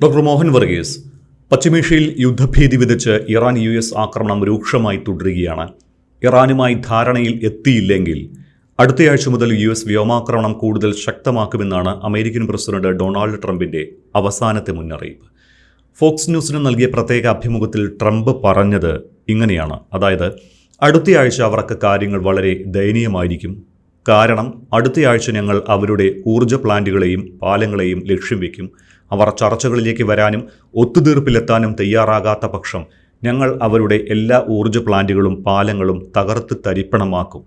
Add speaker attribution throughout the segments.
Speaker 1: Doctor Mohan Varghese, പശ്ചിമേഷ്യയിൽ യുദ്ധഭീതി വിതച്ച് Iran US ആക്രമണം രൂക്ഷമായി തുടരുകയാണ്. ഇറാനുമായി ധാരണയിൽ എത്തിയില്ലെങ്കിൽ അടുത്തയാഴ്ച മുതൽ US വ്യോമാക്രമണം കൂടുതൽ ശക്തമാക്കുമെന്നാണ് അമേരിക്കൻ പ്രസിഡന്റ് ഡൊണാൾഡ് ട്രംപിന്റെ അവസാനത്തെ മുന്നറിയിപ്പ്. ഫോക്സ് ന്യൂസിന് നൽകിയ പ്രത്യേക അഭിമുഖത്തിൽ ട്രംപ് പറഞ്ഞത് ഇങ്ങനെയാണ്. അതായത്, അടുത്തയാഴ്ച അവർക്ക് കാര്യങ്ങൾ വളരെ ദയനീയമായിരിക്കും. കാരണം അടുത്തയാഴ്ച ഞങ്ങൾ അവരുടെ ഊർജ്ജ പ്ലാന്റുകളെയും പാലങ്ങളെയും ലക്ഷ്യം വയ്ക്കും. അവർ ചർച്ചകളിലേക്ക് വരാനും ഒത്തുതീർപ്പിലെത്താനും തയ്യാറാകാത്ത പക്ഷം ഞങ്ങൾ അവരുടെ എല്ലാ ഊർജ്ജ പ്ലാന്റുകളും പാലങ്ങളും തകർത്ത് തരിപ്പണമാക്കും.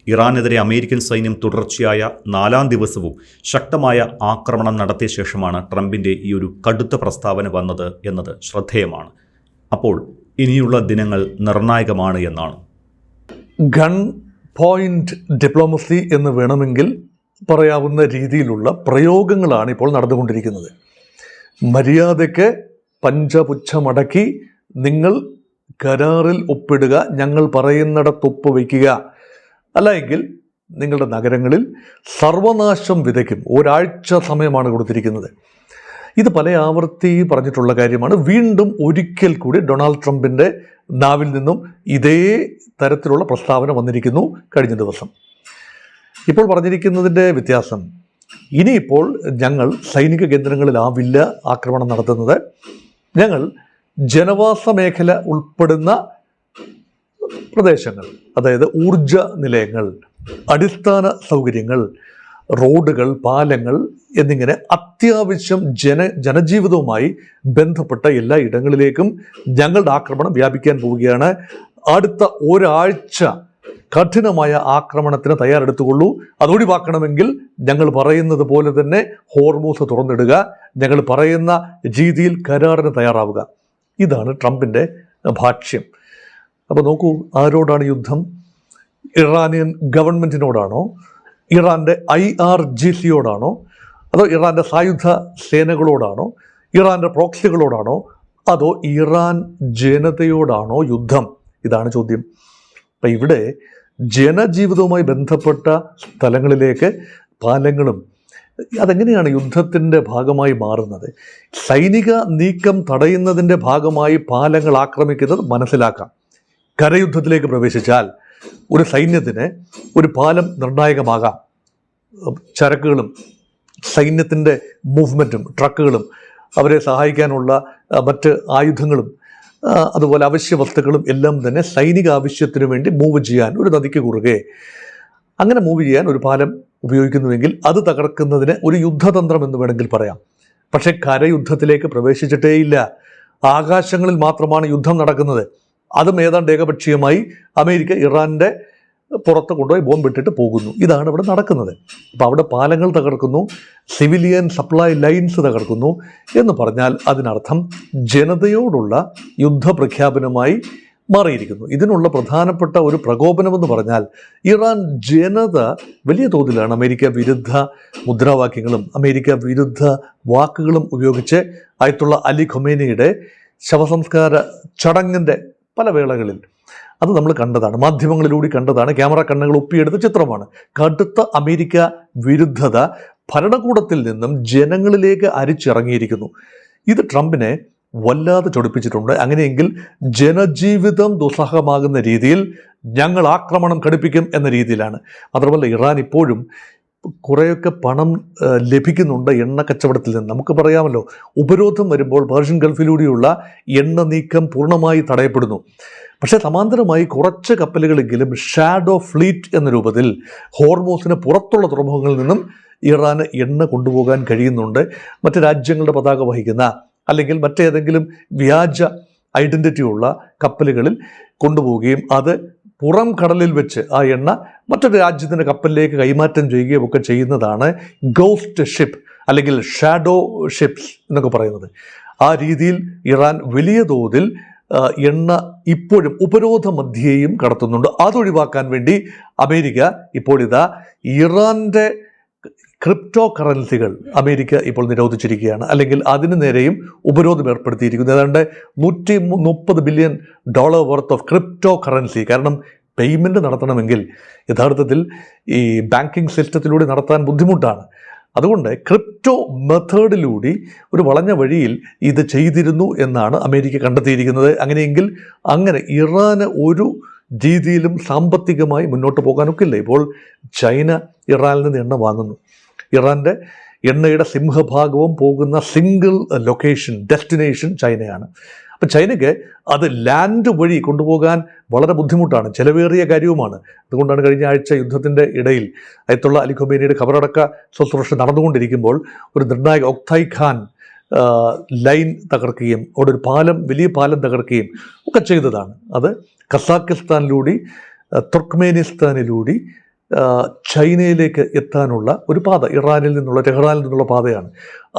Speaker 1: ഇറാനെതിരെ അമേരിക്കൻ സൈന്യം തുടർച്ചയായ 4ാം ദിവസവും ശക്തമായ ആക്രമണം നടത്തിയ ശേഷമാണ് ട്രംപിൻ്റെ ഈ ഒരു കടുത്ത പ്രസ്താവന വന്നത് എന്നത് ശ്രദ്ധേയമാണ്. അപ്പോൾ ഇനിയുള്ള ദിനങ്ങൾ നിർണായകമാണ് എന്നാണ്.
Speaker 2: ഗൺ പോയിന്റ് ഡിപ്ലോമസി എന്ന് വേണമെങ്കിൽ പറയാവുന്ന രീതിയിലുള്ള പ്രയോഗങ്ങളാണ് ഇപ്പോൾ നടന്നുകൊണ്ടിരിക്കുന്നത്. മര്യാദയ്ക്ക് പഞ്ചപുച്ഛമടക്കി നിങ്ങൾ കരാറിൽ ഒപ്പിടുക, ഞങ്ങൾ പറയുന്നിടത്ത് ഒപ്പ് വയ്ക്കുക, അല്ലെങ്കിൽ നിങ്ങളുടെ നഗരങ്ങളിൽ സർവനാശം വിതയ്ക്കും. ഒരാഴ്ച സമയമാണ് കൊടുത്തിരിക്കുന്നത്. ഇത് പല ആവർത്തി പറഞ്ഞിട്ടുള്ള കാര്യമാണ്. വീണ്ടും ഒരിക്കൽ കൂടി ഡൊണാൾഡ് ട്രംപിൻ്റെ നാവിൽ നിന്നും ഇതേ തരത്തിലുള്ള പ്രസ്താവന വന്നിരിക്കുന്നു കഴിഞ്ഞ ദിവസം. ഇപ്പോൾ പറഞ്ഞിരിക്കുന്നതിൻ്റെ വ്യത്യാസം, ഇനിയിപ്പോൾ ഞങ്ങൾ സൈനിക കേന്ദ്രങ്ങളിലാവില്ല ആക്രമണം നടത്തുന്നത്. ഞങ്ങൾ ജനവാസ മേഖല ഉൾപ്പെടുന്ന പ്രദേശങ്ങൾ, അതായത് ഊർജ നിലയങ്ങൾ, അടിസ്ഥാന സൗകര്യങ്ങൾ, റോഡുകൾ, പാലങ്ങൾ എന്നിങ്ങനെ അത്യാവശ്യം ജനജീവിതവുമായി ബന്ധപ്പെട്ട എല്ലാ ഇടങ്ങളിലേക്കും ഞങ്ങളുടെ ആക്രമണം വ്യാപിക്കാൻ പോവുകയാണ്. അടുത്ത ഒരാഴ്ച കഠിനമായ ആക്രമണത്തിന് തയ്യാറെടുത്തുകൊള്ളൂ. അതൊഴിവാക്കണമെങ്കിൽ ഞങ്ങൾ പറയുന്നത് പോലെ തന്നെ ഹോർമൂസ് തുറന്നിടുക, ഞങ്ങൾ പറയുന്ന രീതിയിൽ കരാറിന് തയ്യാറാവുക. ഇതാണ് ട്രംപിൻ്റെ ഭാഷ്യം. അപ്പോൾ നോക്കൂ, ആരോടാണ് യുദ്ധം? ഇറാനിയൻ ഗവൺമെൻറ്റിനോടാണോ? ഇറാൻ്റെ IRGCയോടാണോ? അതോ ഇറാൻ്റെ സായുധ സേനകളോടാണോ? ഇറാൻ്റെ പ്രോക്സികളോടാണോ? അതോ ഇറാൻ ജനതയോടാണോ യുദ്ധം? ഇതാണ് ചോദ്യം. അപ്പം ഇവിടെ ജനജീവിതവുമായി ബന്ധപ്പെട്ട സ്ഥലങ്ങളിലേക്ക് പാലങ്ങളും അതെങ്ങനെയാണ് യുദ്ധത്തിൻ്റെ ഭാഗമായി മാറുന്നത്? സൈനിക നീക്കം തടയുന്നതിൻ്റെ ഭാഗമായി പാലങ്ങൾ ആക്രമിക്കുന്നത് മനസ്സിലാക്കാം. കരയുദ്ധത്തിലേക്ക് പ്രവേശിച്ചാൽ ഒരു സൈന്യത്തിന് ഒരു പാലം നിർണായകമാകാം. ചരക്കുകളും സൈന്യത്തിൻ്റെ മൂവ്മെൻറ്റും ട്രക്കുകളും അവരെ സഹായിക്കാനുള്ള മറ്റ് ആയുധങ്ങളും അതുപോലെ അവശ്യ വസ്തുക്കളും എല്ലാം തന്നെ സൈനിക ആവശ്യത്തിനു വേണ്ടി മൂവ് ചെയ്യാൻ ഒരു നദിക്ക് കുറുകെ അങ്ങനെ മൂവ് ചെയ്യാൻ ഒരു പാലം ഉപയോഗിക്കുന്നുവെങ്കിൽ അത് തകർക്കുന്നതിന് ഒരു യുദ്ധതന്ത്രം എന്ന് വേണമെങ്കിൽ പറയാം. പക്ഷേ കരയുദ്ധത്തിലേക്ക് പ്രവേശിച്ചിട്ടേയില്ല. ആകാശങ്ങളിൽ മാത്രമാണ് യുദ്ധം നടക്കുന്നത്. അതും ഏതാണ്ട് ഏകപക്ഷീയമായി അമേരിക്ക ഇറാൻ്റെ പുറത്ത് കൊണ്ടുപോയി ബോംബിട്ടിട്ട് പോകുന്നു. ഇതാണ് ഇവിടെ നടക്കുന്നത്. അപ്പോൾ അവിടെ പാലങ്ങൾ തകർക്കുന്നു, സിവിലിയൻ സപ്ലൈ ലൈൻസ് തകർക്കുന്നു എന്ന് പറഞ്ഞാൽ അതിനർത്ഥം ജനതയോടുള്ള യുദ്ധപ്രഖ്യാപനമായി മാറിയിരിക്കുന്നു. ഇതിനുള്ള പ്രധാനപ്പെട്ട ഒരു പ്രകോപനമെന്ന് പറഞ്ഞാൽ ഇറാൻ ജനത വലിയ തോതിലാണ് അമേരിക്ക വിരുദ്ധ മുദ്രാവാക്യങ്ങളും അമേരിക്ക വിരുദ്ധ വാക്കുകളും ഉപയോഗിച്ച് അയത്തുള്ള അലി ഖൊമേനിയുടെ ശവസംസ്കാര ചടങ്ങിൻ്റെ പല വേളകളിൽ അത് നമ്മൾ കണ്ടതാണ്, മാധ്യമങ്ങളിലൂടെ കണ്ടതാണ്, ക്യാമറ കണ്ണുകൾ ഒപ്പിയെടുത്ത ചിത്രമാണ്. കടുത്ത അമേരിക്ക വിരുദ്ധത ഭരണകൂടത്തിൽ നിന്നും ജനങ്ങളിലേക്ക് അരിച്ചിറങ്ങിയിരിക്കുന്നു. ഇത് ട്രംപിനെ വല്ലാതെ ചൊടിപ്പിച്ചിട്ടുണ്ട്. അങ്ങനെയെങ്കിൽ ജനജീവിതം ദുസ്സഹമാകുന്ന രീതിയിൽ ഞങ്ങൾ ആക്രമണം കടുപ്പിക്കും എന്ന രീതിയിലാണ്. മാത്രമല്ല, ഇറാൻ ഇപ്പോഴും കുറേയൊക്കെ പണം ലഭിക്കുന്നുണ്ട് എണ്ണ കച്ചവടത്തിൽ നിന്ന്. നമുക്ക് പറയാമല്ലോ, ഉപരോധം വരുമ്പോൾ പേർഷ്യൻ ഗൾഫിലൂടെയുള്ള എണ്ണ നീക്കം പൂർണ്ണമായി തടയപ്പെടുന്നു. പക്ഷേ സമാന്തരമായി കുറച്ച് കപ്പലുകളെങ്കിലും ഷാഡോ ഫ്ലീറ്റ് എന്ന രൂപത്തിൽ ഹോർമൂസിന് പുറത്തുള്ള തുറമുഖങ്ങളിൽ നിന്നും ഇറാന് എണ്ണ കൊണ്ടുപോകാൻ കഴിയുന്നുണ്ട്. മറ്റ് രാജ്യങ്ങളുടെ പതാക വഹിക്കുന്ന അല്ലെങ്കിൽ മറ്റേതെങ്കിലും വ്യാജ ഐഡൻറ്റിറ്റി ഉള്ള കപ്പലുകളിൽ കൊണ്ടുപോവുകയും അത് പുറം കടലിൽ വെച്ച് ആ എണ്ണ മറ്റൊരു രാജ്യത്തിൻ്റെ കപ്പലിലേക്ക് കൈമാറ്റം ചെയ്യുകയും ഒക്കെ ചെയ്യുന്നതാണ് ഗോസ്റ്റ് ഷിപ്പ് അല്ലെങ്കിൽ ഷാഡോ ഷിപ്സ് എന്നൊക്കെ പറയുന്നത്. ആ രീതിയിൽ ഇറാൻ വലിയ തോതിൽ എണ്ണ ഇപ്പോഴും ഉപരോധ മധ്യേയും കടത്തുന്നുണ്ട്. അതൊഴിവാക്കാൻ വേണ്ടി അമേരിക്ക ഇപ്പോഴിതാ ഇറാൻ്റെ ക്രിപ്റ്റോ കറൻസികൾ അമേരിക്ക ഇപ്പോൾ നിരോധിച്ചിരിക്കുകയാണ്. അല്ലെങ്കിൽ അതിന് നേരെയും ഉപരോധം ഏർപ്പെടുത്തിയിരിക്കുന്നു. ഏതാണ്ട് $130 billion worth of crypto currency. കാരണം പേയ്മെൻറ്റ് നടത്തണമെങ്കിൽ യഥാർത്ഥത്തിൽ ഈ ബാങ്കിങ് സിസ്റ്റത്തിലൂടെ നടത്താൻ ബുദ്ധിമുട്ടാണ്. അതുകൊണ്ട് ക്രിപ്റ്റോ മെത്തേഡിലൂടെ ഒരു വളഞ്ഞ വഴിയിൽ ഇത് ചെയ്തിരുന്നു എന്നാണ് അമേരിക്ക കണ്ടെത്തിയിരിക്കുന്നത്. അങ്ങനെയെങ്കിൽ ഇറാന് ഒരു രീതിയിലും സാമ്പത്തികമായി മുന്നോട്ട് പോകാനൊക്കില്ല. ഇപ്പോൾ ചൈന ഇറാനിൽ നിന്ന് എണ്ണ വാങ്ങുന്നു. ഇറാൻ്റെ എണ്ണയുടെ സിംഹഭാഗവും പോകുന്ന സിംഗിൾ ഡെസ്റ്റിനേഷൻ ചൈനയാണ്. അപ്പം ചൈനയ്ക്ക് അത് ലാൻഡ് വഴി കൊണ്ടുപോകാൻ വളരെ ബുദ്ധിമുട്ടാണ്, ചിലവേറിയ കാര്യവുമാണ്. അതുകൊണ്ടാണ് കഴിഞ്ഞ ആഴ്ച യുദ്ധത്തിൻ്റെ ഇടയിൽ അയത്തുള്ള അലി ഖൊമേനിയുടെ ഖബറടക്ക ശുശ്രൂഷ നടന്നുകൊണ്ടിരിക്കുമ്പോൾ ഒരു നിർണായക ഒക്തായ് ഖാൻ ലൈൻ തകർക്കുകയും അവിടെ ഒരു വലിയ പാലം തകർക്കുകയും ഒക്കെ ചെയ്തതാണ്. അത് കസാക്കിസ്ഥാനിലൂടെ തുർക്ക്മേനിസ്ഥാനിലൂടെ ചൈനയിലേക്ക് എത്താനുള്ള ഒരു പാത, ടെഹ്റാനിൽ നിന്നുള്ള പാതയാണ്.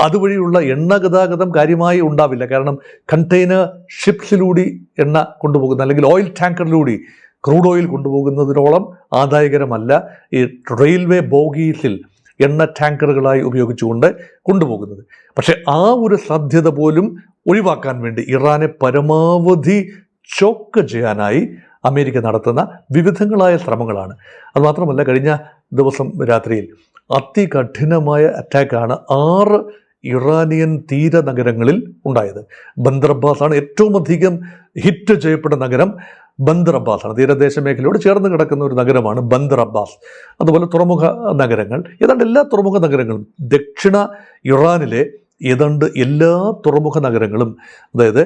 Speaker 2: അതുവഴിയുള്ള എണ്ണ ഗതാഗതം കാര്യമായി ഉണ്ടാവില്ല. കാരണം കണ്ടെയ്നർ ഷിപ്സിലൂടെ എണ്ണ കൊണ്ടുപോകുന്ന അല്ലെങ്കിൽ ഓയിൽ ടാങ്കറിലൂടെ ക്രൂഡ് ഓയിൽ കൊണ്ടുപോകുന്നതിനോളം ആദായകരമല്ല ഈ റെയിൽവേ ബോഗീസിൽ എണ്ണ ടാങ്കറുകളായി ഉപയോഗിച്ചുകൊണ്ട് കൊണ്ടുപോകുന്നത്. പക്ഷേ ആ ഒരു സാധ്യത പോലും ഒഴിവാക്കാൻ വേണ്ടി ഇറാനെ പരമാവധി ചോക്ക് ചെയ്യാനായി അമേരിക്ക നടത്തുന്ന വിവിധങ്ങളായ ശ്രമങ്ങളാണ്. അതുമാത്രമല്ല, കഴിഞ്ഞ ദിവസം രാത്രിയിൽ അതികഠിനമായ അറ്റാക്കാണ് 6 ഇറാനിയൻ തീര നഗരങ്ങളിൽ ഉണ്ടായത്. ബന്ദർ അബ്ബാസാണ് ഏറ്റവും അധികം ഹിറ്റ് ചെയ്യപ്പെട്ട നഗരം. ബന്ദർ അബ്ബാസാണ്, തീരദേശ മേഖലയോട് ചേർന്ന് കിടക്കുന്ന ഒരു നഗരമാണ് ബന്ദർ അബ്ബാസ്. അതുപോലെ തുറമുഖ നഗരങ്ങൾ, ഏതാണ്ട് എല്ലാ തുറമുഖ നഗരങ്ങളും, ദക്ഷിണ ഇറാനിലെ ഏതാണ്ട് എല്ലാ തുറമുഖ നഗരങ്ങളും, അതായത്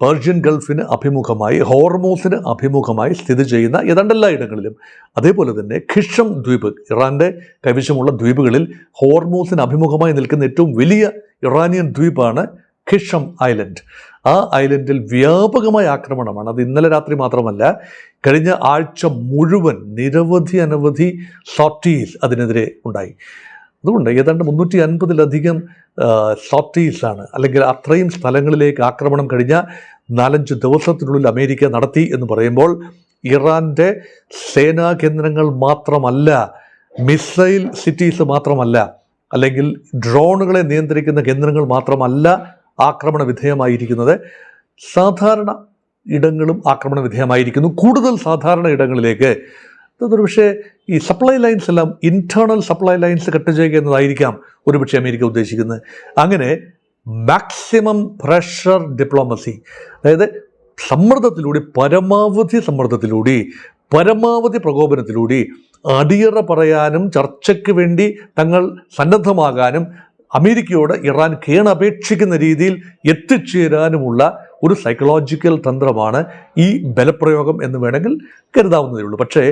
Speaker 2: പേർഷ്യൻ ഗൾഫിന് അഭിമുഖമായി, ഹോർമൂസിന് അഭിമുഖമായി സ്ഥിതി ചെയ്യുന്ന ഏതാണ്ട് എല്ലാ ഇടങ്ങളിലും, അതേപോലെ തന്നെ ഖിഷം ദ്വീപ്, ഇറാൻ്റെ കൈവശമുള്ള ദ്വീപുകളിൽ ഹോർമൂസിന് അഭിമുഖമായി നിൽക്കുന്ന ഏറ്റവും വലിയ ഇറാനിയൻ ദ്വീപാണ് ഖിഷം ഐലൻഡ്. ആ ഐലൻഡിൽ വ്യാപകമായ ആക്രമണമാണ്. അത് ഇന്നലെ രാത്രി മാത്രമല്ല, കഴിഞ്ഞ ആഴ്ച മുഴുവൻ അനവധി സോർട്ടീസ് അതിനെതിരെ ഉണ്ടായി. അതുകൊണ്ട് ഏതാണ്ട് 350-ലധികം സോർട്ടീസാണ്, അല്ലെങ്കിൽ അത്രയും സ്ഥലങ്ങളിലേക്ക് ആക്രമണം കഴിഞ്ഞ 4-5 ദിവസത്തിനുള്ളിൽ അമേരിക്ക നടത്തി എന്ന് പറയുമ്പോൾ ഇറാൻ്റെ സേനാ കേന്ദ്രങ്ങൾ മാത്രമല്ല, മിസൈൽ സിറ്റീസ് മാത്രമല്ല, അല്ലെങ്കിൽ ഡ്രോണുകളെ നിയന്ത്രിക്കുന്ന കേന്ദ്രങ്ങൾ മാത്രമല്ല ആക്രമണ വിധേയമായിരിക്കുന്നത്, സാധാരണ ഇടങ്ങളും ആക്രമണ വിധേയമായിരിക്കുന്നു. കൂടുതൽ സാധാരണ ഇടങ്ങളിലേക്ക് ഒരുപക്ഷെ ഈ സപ്ലൈ ലൈൻസ് എല്ലാം, ഇൻറ്റേർണൽ സപ്ലൈ ലൈൻസ് കട്ട് ചെയ്യുക എന്നതായിരിക്കാം ഒരുപക്ഷെ അമേരിക്ക ഉദ്ദേശിക്കുന്നത്. അങ്ങനെ മാക്സിമം പ്രഷർ ഡിപ്ലോമസി, അതായത് പരമാവധി പ്രകോപനത്തിലൂടെ അടിയറ പറയാനും ചർച്ചയ്ക്ക് വേണ്ടി തങ്ങൾ സന്നദ്ധമാകാനും അമേരിക്കയോട് ഇറാൻ കേണപേക്ഷിക്കുന്ന രീതിയിൽ എത്തിച്ചേരാനുമുള്ള ഒരു സൈക്കോളജിക്കൽ തന്ത്രമാണ് ഈ ബലപ്രയോഗം എന്ന് വേണമെങ്കിൽ കരുതാവുന്നതേ ഉള്ളൂ. പക്ഷേ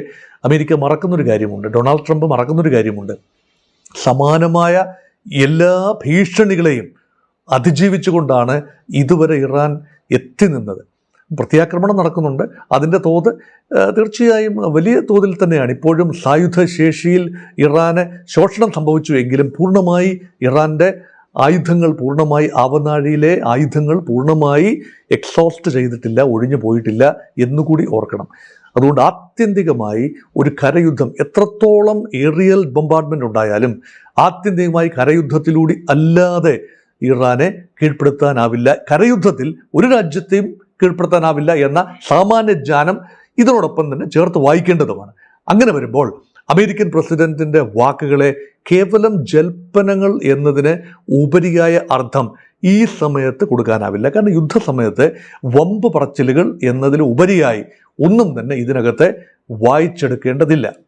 Speaker 2: അമേരിക്ക മറക്കുന്നൊരു കാര്യമുണ്ട്, ഡൊണാൾഡ് ട്രംപ് മറക്കുന്നൊരു കാര്യമുണ്ട്. സമാനമായ എല്ലാ ഭീഷണികളെയും അതിജീവിച്ചുകൊണ്ടാണ് ഇതുവരെ ഇറാൻ എത്തി നിന്നത്. പ്രത്യാക്രമണം നടക്കുന്നുണ്ട്, അതിൻ്റെ തോത് തീർച്ചയായും വലിയ തോതിൽ തന്നെയാണ്. ഇപ്പോഴും സായുധ ശേഷിയിൽ ഇറാന് ശോഷണം സംഭവിച്ചു എങ്കിലും പൂർണ്ണമായി ഇറാൻ്റെ ആവനാഴിയിലെ ആയുധങ്ങൾ പൂർണ്ണമായി എക്സോസ്റ്റ് ചെയ്തിട്ടില്ല, ഒഴിഞ്ഞു പോയിട്ടില്ല എന്നുകൂടി ഓർക്കണം. അതുകൊണ്ട് ആത്യന്തികമായി ഒരു കരയുദ്ധം, എത്രത്തോളം ഏറിയൽ ബോംബാർഡ്മെൻ്റ് ഉണ്ടായാലും ആത്യന്തികമായി കരയുദ്ധത്തിലൂടെ അല്ലാതെ ഇറാനെ കീഴ്പ്പെടുത്താനാവില്ല, കരയുദ്ധത്തിൽ ഒരു രാജ്യത്തെയും കീഴ്പ്പെടുത്താനാവില്ല എന്ന സാമാന്യ ജ്ഞാനം ഇതിനോടൊപ്പം തന്നെ ചേർത്ത് വായിക്കേണ്ടതുമാണ്. അങ്ങനെ വരുമ്പോൾ അമേരിക്കൻ പ്രസിഡന്റിൻ്റെ വാക്കുകളെ കേവലം ജൽപ്പനങ്ങൾ എന്നതിന് ഉപരിയായ അർത്ഥം ഈ സമയത്ത് കൊടുക്കാനാവില്ല. കാരണം യുദ്ധസമയത്ത് വമ്പ് പറച്ചിലുകൾ എന്നതിൽ ഉപരിയായി ഒന്നും തന്നെ ഇതിനകത്ത് വായിച്ചെടുക്കേണ്ടതില്ല.